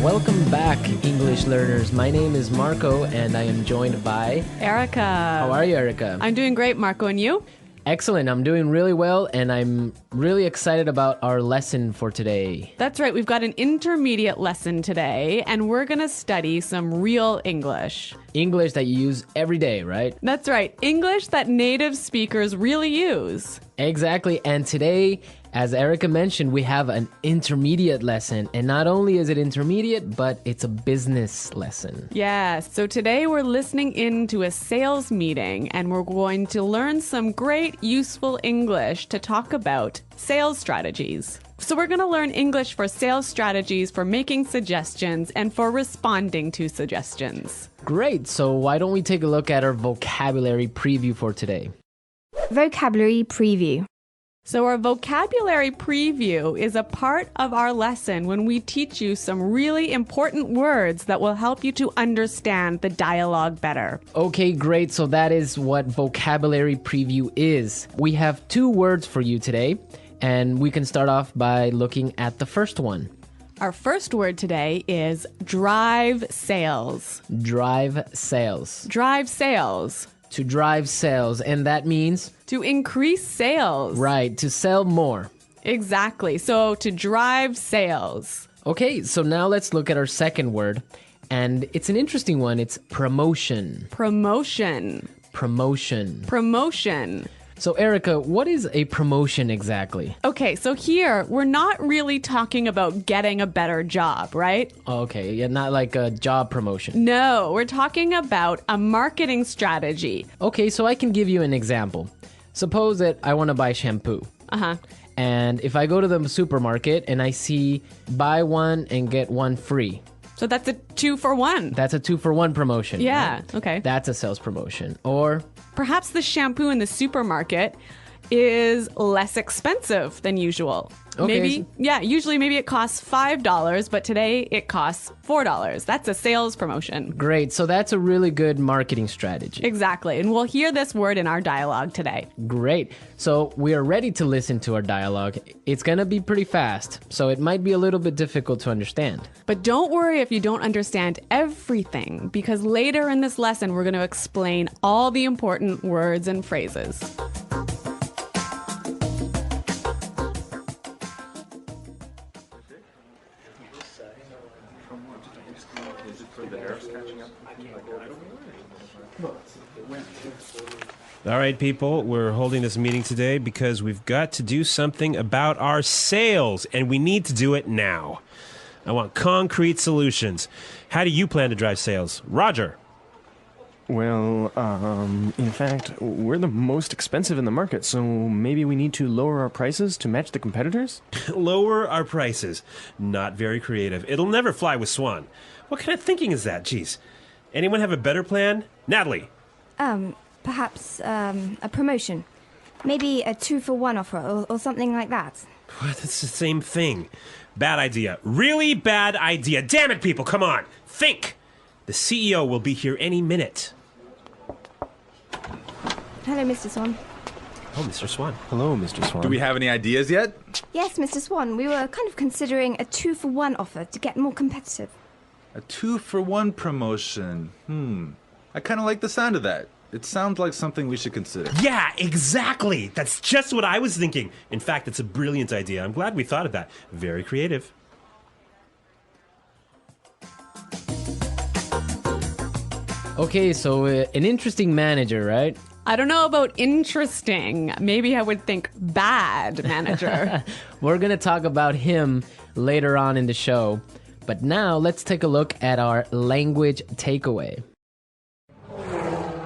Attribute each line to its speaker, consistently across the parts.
Speaker 1: Welcome back, English learners. My name is Marco, and I am joined by
Speaker 2: Erica.
Speaker 1: How are you, Erica?
Speaker 2: I'm doing great, Marco, and you?
Speaker 1: Excellent. I'm doing really well, and I'm really excited about our lesson for today.
Speaker 2: That's right. We've got an intermediate lesson today, and we're going to study some real English.
Speaker 1: English that you use every day, right?
Speaker 2: That's right. English that native speakers really use.
Speaker 1: Exactly. And today, as Erica mentioned, we have an intermediate lesson. And not only is it intermediate, but it's a business lesson.
Speaker 2: Yes. So today we're listening in to a sales meeting, and we're going to learn some great, useful English to talk about sales strategies. So we're going to learn English for sales strategies, for making suggestions, and for responding to suggestions.
Speaker 1: Great. So why don't we take a look at our vocabulary preview for today?
Speaker 3: Vocabulary preview.
Speaker 2: So our vocabulary preview is a part of our lesson when we teach you some really important words that will help you to understand the dialogue better.
Speaker 1: Okay, great. So that is what vocabulary preview is. We have 2 words for you today, and we can start off by looking at the first one.
Speaker 2: Our first word today is drive sales.
Speaker 1: Drive sales.
Speaker 2: Drive sales.
Speaker 1: To drive sales, and that means?
Speaker 2: To increase sales.
Speaker 1: Right, to sell more.
Speaker 2: Exactly. So to drive sales.
Speaker 1: Okay, so now let's look at our second word, and it's an interesting one. It's promotion.
Speaker 2: Promotion.
Speaker 1: Promotion.
Speaker 2: Promotion.
Speaker 1: So Erica, what is a promotion exactly?
Speaker 2: Okay, so here we're not really talking about getting a better job, right?
Speaker 1: Okay, yeah, not like a job promotion.
Speaker 2: No, we're talking about a marketing strategy.
Speaker 1: Okay, so I can give you an example. Suppose that I want to buy shampoo.
Speaker 2: Uh-huh.
Speaker 1: And if I go to the supermarket and I see buy one and get one free.
Speaker 2: So that's a 2-for-1.
Speaker 1: That's a 2-for-1 promotion.
Speaker 2: Yeah,
Speaker 1: right?
Speaker 2: okay.
Speaker 1: That's a sales promotion. Or
Speaker 2: perhaps the shampoo in the supermarket is less expensive than usual.
Speaker 1: Okay.
Speaker 2: Usually maybe it costs $5, but today it costs $4. That's a sales promotion.
Speaker 1: Great. So that's a really good marketing strategy.
Speaker 2: Exactly. And we'll hear this word in our dialogue today.
Speaker 1: Great. So we are ready to listen to our dialogue. It's going to be pretty fast, so it might be a little bit difficult to understand.
Speaker 2: But don't worry if you don't understand everything, because later in this lesson, we're going to explain all the important words and phrases.
Speaker 4: All right, people, we're holding this meeting today because we've got to do something about our sales, and we need to do it now. I want concrete solutions. How do you plan to drive sales? Roger.
Speaker 5: Well, in fact, we're the most expensive in the market, so maybe we need to lower our prices to match the competitors?
Speaker 4: Lower our prices. Not very creative. It'll never fly with Swan. What kind of thinking is that? Jeez. Anyone have a better plan? Natalie.
Speaker 3: Perhaps a promotion. Maybe a 2-for-1 offer or something like that.
Speaker 4: What? That's the same thing. Bad idea. Really bad idea. Damn it, people. Come on. Think. The CEO will be here any minute.
Speaker 3: Hello, Mr. Swan.
Speaker 4: Oh, Mr. Swan.
Speaker 5: Hello, Mr. Swan.
Speaker 6: Do we have any ideas yet?
Speaker 3: Yes, Mr. Swan. We were kind of considering a 2-for-1 offer to get more competitive.
Speaker 6: A 2-for-1 promotion. I kind of like the sound of that. It sounds like something we should consider.
Speaker 4: Yeah, exactly. That's just what I was thinking. In fact, it's a brilliant idea. I'm glad we thought of that. Very creative.
Speaker 1: Okay, so an interesting manager, right?
Speaker 2: I don't know about interesting. Maybe I would think bad manager.
Speaker 1: We're going to talk about him later on in the show. But now let's take a look at our language takeaway.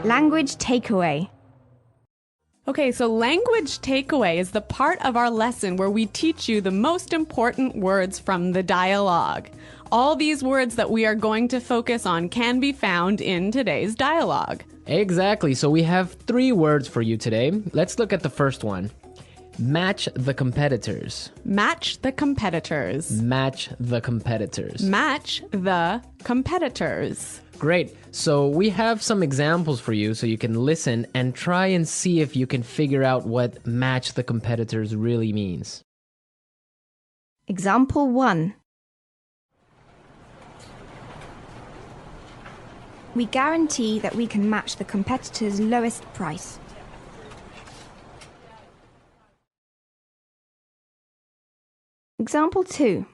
Speaker 3: Language takeaway.
Speaker 2: Okay, so language takeaway is the part of our lesson where we teach you the most important words from the dialogue. All these words that we are going to focus on can be found in today's dialogue.
Speaker 1: Exactly. So we have 3 words for you today. Let's look at the first one. Match the competitors.
Speaker 2: Match the competitors.
Speaker 1: Match the competitors.
Speaker 2: Match the competitors.
Speaker 1: Great. So we have some examples for you so you can listen and try and see if you can figure out what match the competitors really means.
Speaker 3: Example 1. We guarantee that we can match the competitor's lowest price. Example 2.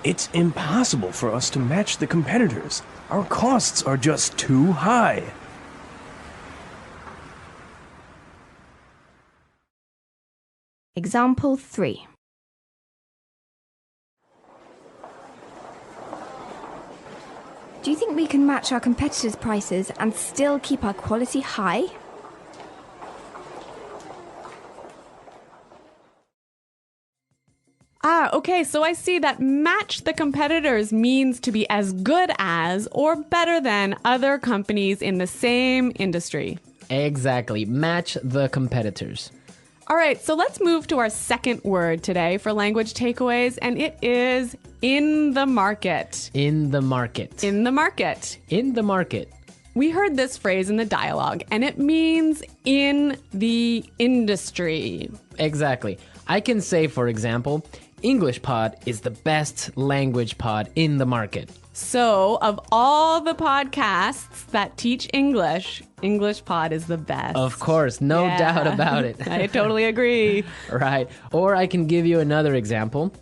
Speaker 5: It's impossible for us to match the competitors. Our costs are just too high.
Speaker 3: Example 3. Do you think we can match our competitors' prices and still keep our quality high?
Speaker 2: Okay, so I see that match the competitors means to be as good as or better than other companies in the same industry.
Speaker 1: Exactly. Match the competitors.
Speaker 2: All right, so let's move to our second word today for language takeaways, and it is in the market.
Speaker 1: In the market.
Speaker 2: In the market.
Speaker 1: In the market.
Speaker 2: We heard this phrase in the dialogue, and it means in the industry.
Speaker 1: Exactly. I can say, for example, English Pod is the best language pod in the market.
Speaker 2: So, of all the podcasts that teach English, English Pod is the best.
Speaker 1: Of course, no doubt about it.
Speaker 2: I totally agree.
Speaker 1: Right. Or I can give you another example.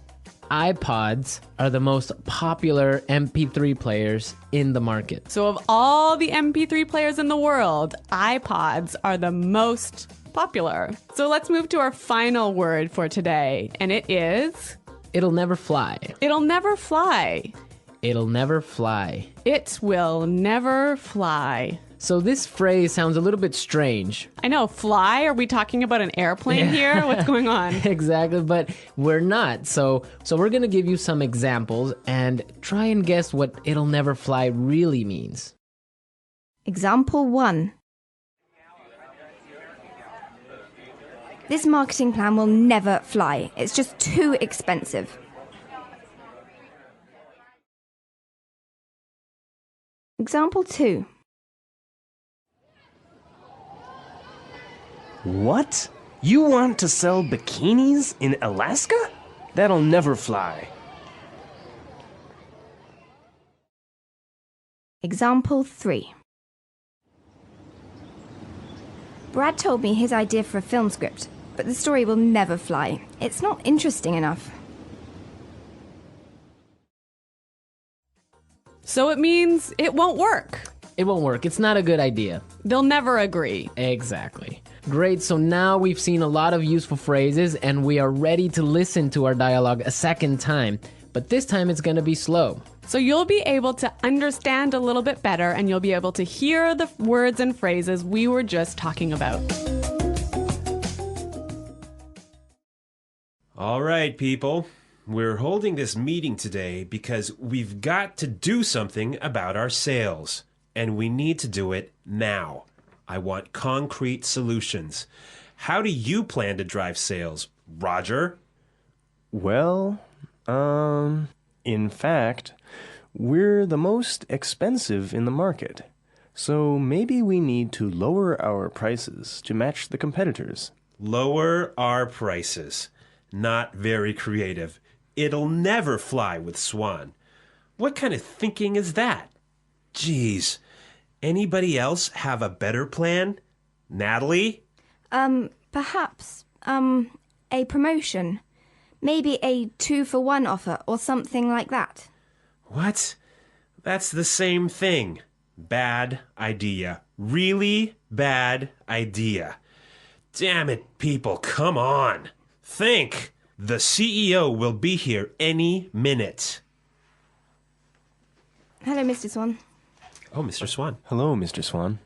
Speaker 1: iPods are the most popular MP3 players in the market.
Speaker 2: So, of all the MP3 players in the world, iPods are the most popular. So let's move to our final word for today, and it is...
Speaker 1: It'll never fly.
Speaker 2: It'll never fly.
Speaker 1: It'll never fly.
Speaker 2: It will never fly.
Speaker 1: So this phrase sounds a little bit strange.
Speaker 2: I know, fly? Are we talking about an airplane here? What's going on?
Speaker 1: Exactly, but we're not. So we're going to give you some examples and try and guess what it'll never fly really means.
Speaker 3: Example 1. This marketing plan will never fly. It's just too expensive. Example 2.
Speaker 5: What? You want to sell bikinis in Alaska? That'll never fly.
Speaker 3: Example 3. Brad told me his idea for a film script, but the story will never fly. It's not interesting enough.
Speaker 2: So it means it won't work.
Speaker 1: It won't work. It's not a good idea.
Speaker 2: They'll never agree.
Speaker 1: Exactly. Great. So now we've seen a lot of useful phrases and we are ready to listen to our dialogue a second time. But this time it's going to be slow.
Speaker 2: So you'll be able to understand a little bit better and you'll be able to hear the words and phrases we were just talking about.
Speaker 4: All right, people. We're holding this meeting today because we've got to do something about our sales. And we need to do it now. I want concrete solutions. How do you plan to drive sales, Roger?
Speaker 5: Well, in fact, we're the most expensive in the market. So maybe we need to lower our prices to match the competitors.
Speaker 4: Lower our prices. Not very creative. It'll never fly with Swan. What kind of thinking is that? Geez. Anybody else have a better plan? Natalie?
Speaker 3: Perhaps, a promotion. Maybe a 2-for-1 offer or something like that.
Speaker 4: What? That's the same thing. Bad idea. Really bad idea. Damn it, people, come on. Think. The CEO will be here any minute.
Speaker 3: Hello, Mr. Swan.
Speaker 4: Oh, Mr. Swan.
Speaker 5: Hello, Mr. Swan.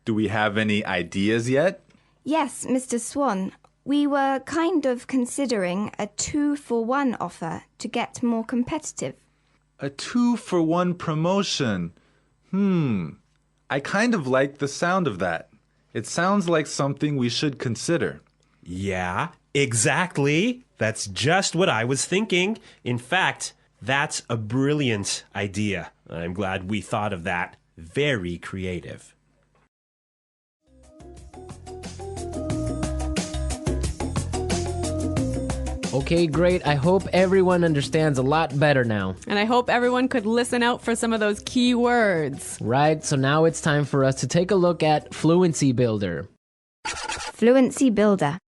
Speaker 6: Do we have any ideas yet?
Speaker 3: Yes, Mr. Swan. We were kind of considering a 2-for-1 offer to get more competitive.
Speaker 6: A 2-for-1 promotion. I kind of like the sound of that. It sounds like something we should consider.
Speaker 4: Yeah, exactly. That's just what I was thinking. In fact, that's a brilliant idea. I'm glad we thought of that. Very creative.
Speaker 1: Okay, great. I hope everyone understands a lot better now.
Speaker 2: And I hope everyone could listen out for some of those key words.
Speaker 1: Right, so now it's time for us to take a look at Fluency Builder.
Speaker 3: Fluency Builder.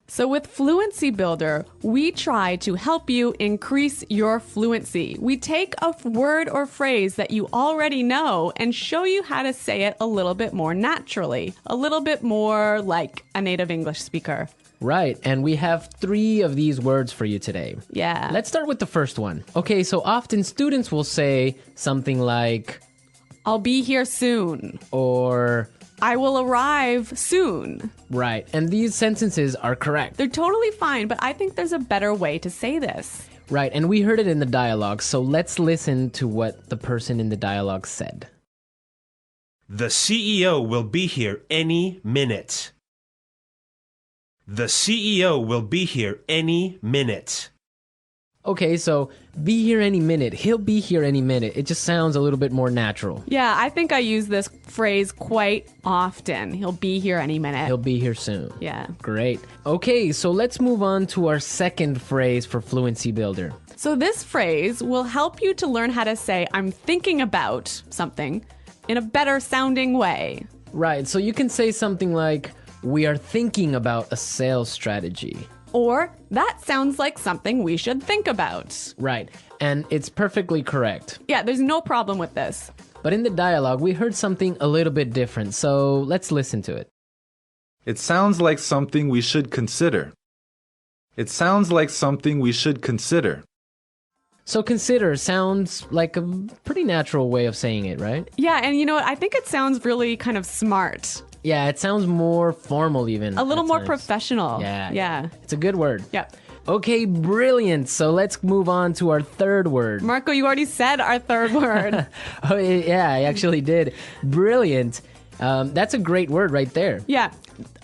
Speaker 2: So with Fluency Builder, we try to help you increase your fluency. We take a word or phrase that you already know and show you how to say it a little bit more naturally, a little bit more like a native English speaker.
Speaker 1: Right, and we have 3 of these words for you today.
Speaker 2: Yeah.
Speaker 1: Let's start with the first one. Okay, so often students will say something like,
Speaker 2: I'll be here soon.
Speaker 1: or...
Speaker 2: I will arrive soon.
Speaker 1: Right, and these sentences are correct.
Speaker 2: They're totally fine, but I think there's a better way to say this.
Speaker 1: Right, and we heard it in the dialogue, so let's listen to what the person in the dialogue said.
Speaker 4: The CEO will be here any minute. The CEO will be here any minute.
Speaker 1: Okay, so be here any minute. He'll be here any minute. It just sounds a little bit more natural.
Speaker 2: Yeah, I think I use this phrase quite often. He'll be here any minute.
Speaker 1: He'll be here soon.
Speaker 2: Yeah.
Speaker 1: Great. Okay, so let's move on to our second phrase for Fluency Builder.
Speaker 2: So this phrase will help you to learn how to say I'm thinking about something in a better sounding way.
Speaker 1: Right, so you can say something like, we are thinking about a sales strategy.
Speaker 2: Or that sounds like something we should think about.
Speaker 1: Right, and it's perfectly correct.
Speaker 2: Yeah, there's no problem with this.
Speaker 1: But in the dialogue, we heard something a little bit different, so let's listen to it.
Speaker 6: It sounds like something we should consider. It sounds like something we should consider.
Speaker 1: So consider sounds like a pretty natural way of saying it, right?
Speaker 2: Yeah, and you know what? I think it sounds really kind of smart.
Speaker 1: Yeah, it sounds more formal even.
Speaker 2: A little
Speaker 1: at
Speaker 2: more
Speaker 1: times.
Speaker 2: professional.
Speaker 1: Yeah. It's a good word.
Speaker 2: Yeah.
Speaker 1: Okay, brilliant. So let's move on to our third word.
Speaker 2: Marco, you already said our third word.
Speaker 1: Oh, yeah, I actually did. Brilliant. That's a great word right there.
Speaker 2: Yeah.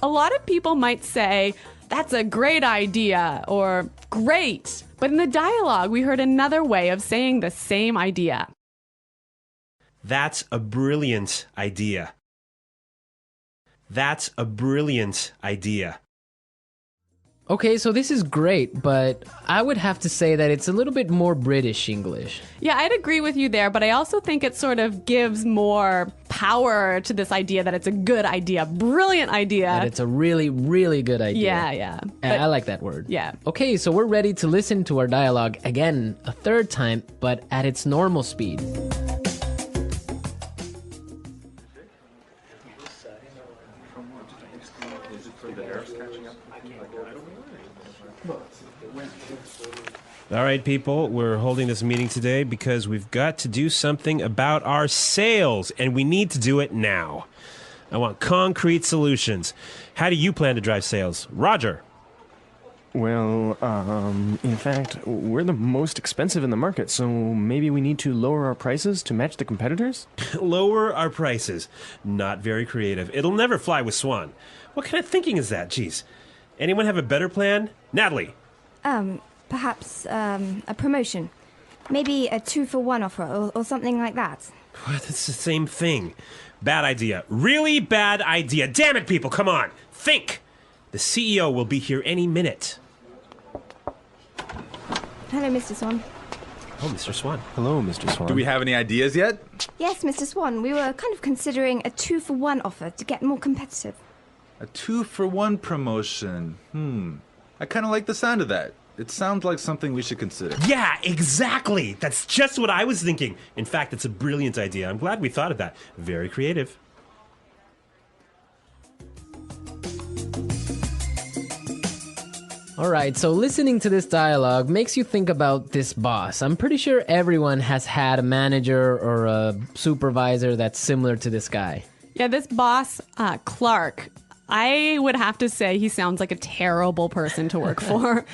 Speaker 2: A lot of people might say, that's a great idea, or great. But in the dialogue, we heard another way of saying the same idea.
Speaker 4: That's a brilliant idea. That's a brilliant idea.
Speaker 1: Okay, so this is great, but I would have to say that it's a little bit more British English.
Speaker 2: Yeah, I'd agree with you there, but I also think it sort of gives more power to this idea that it's a good idea, brilliant idea.
Speaker 1: That it's a really, really good idea.
Speaker 2: Yeah.
Speaker 1: I like that word.
Speaker 2: Yeah.
Speaker 1: Okay, so we're ready to listen to our dialogue again a third time, but at its normal speed.
Speaker 4: All right, people, we're holding this meeting today because we've got to do something about our sales, and we need to do it now. I want concrete solutions. How do you plan to drive sales? Roger.
Speaker 5: Well, in fact, we're the most expensive in the market, so maybe we need to lower our prices to match the competitors?
Speaker 4: Lower our prices. Not very creative. It'll never fly with Swan. What kind of thinking is that? Jeez. Anyone have a better plan? Natalie.
Speaker 3: Perhaps a promotion. Maybe a 2-for-1 offer or something like that.
Speaker 4: What? It's the same thing. Bad idea. Really bad idea. Damn it, people. Come on. Think. The CEO will be here any minute.
Speaker 3: Hello, Mr. Swan.
Speaker 4: Oh, Mr. Swan.
Speaker 5: Hello, Mr. Swan.
Speaker 6: Do we have any ideas yet?
Speaker 3: Yes, Mr. Swan. We were kind of considering a 2-for-1 offer to get more competitive.
Speaker 6: A 2-for-1 promotion. I kind of like the sound of that. It sounds like something we should consider.
Speaker 4: Yeah, exactly. That's just what I was thinking. In fact, it's a brilliant idea. I'm glad we thought of that. Very creative.
Speaker 1: All right, so listening to this dialogue makes you think about this boss. I'm pretty sure everyone has had a manager or a supervisor that's similar to this guy.
Speaker 2: Yeah, this boss, Clark, I would have to say he sounds like a terrible person to work for.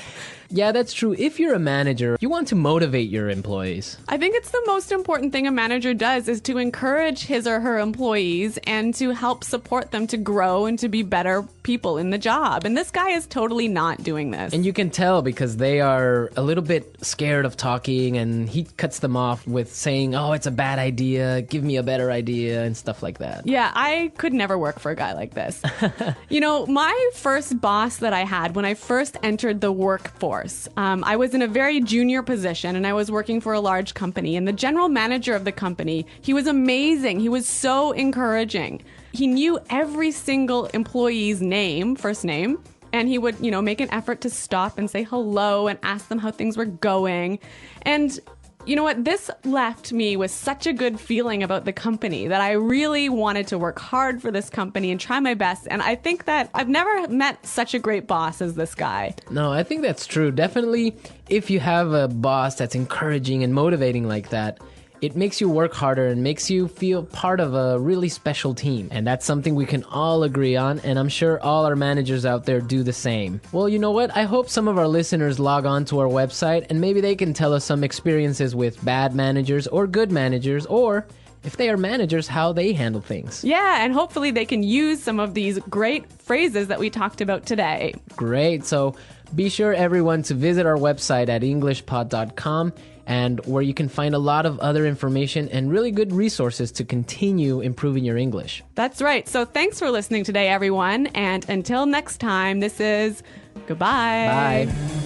Speaker 1: Yeah, that's true. If you're a manager, you want to motivate your employees.
Speaker 2: I think it's the most important thing a manager does is to encourage his or her employees and to help support them to grow and to be better people in the job. And this guy is totally not doing this.
Speaker 1: And you can tell because they are a little bit scared of talking, and he cuts them off with saying, oh, it's a bad idea, give me a better idea, and stuff like that.
Speaker 2: Yeah, I could never work for a guy like this. You know, my first boss that I had when I first entered the workforce, I was in a very junior position and I was working for a large company. And the general manager of the company, he was amazing. He was so encouraging. He knew every single employee's name, first name. And he would, you know, make an effort to stop and say hello and ask them how things were going. And you know what? This left me with such a good feeling about the company that I really wanted to work hard for this company and try my best. And I think that I've never met such a great boss as this guy.
Speaker 1: No, I think that's true. Definitely, if you have a boss that's encouraging and motivating like that, it makes you work harder and makes you feel part of a really special team. And that's something we can all agree on, and I'm sure all our managers out there do the same. Well, you know what? I hope some of our listeners log on to our website and maybe they can tell us some experiences with bad managers or good managers, or if they are managers, how they handle things.
Speaker 2: Yeah, and hopefully they can use some of these great phrases that we talked about today.
Speaker 1: Great. So be sure, everyone, to visit our website at englishpod.com, and where you can find a lot of other information and really good resources to continue improving your English.
Speaker 2: That's right. So thanks for listening today, everyone. And until next time, this is goodbye.
Speaker 1: Bye.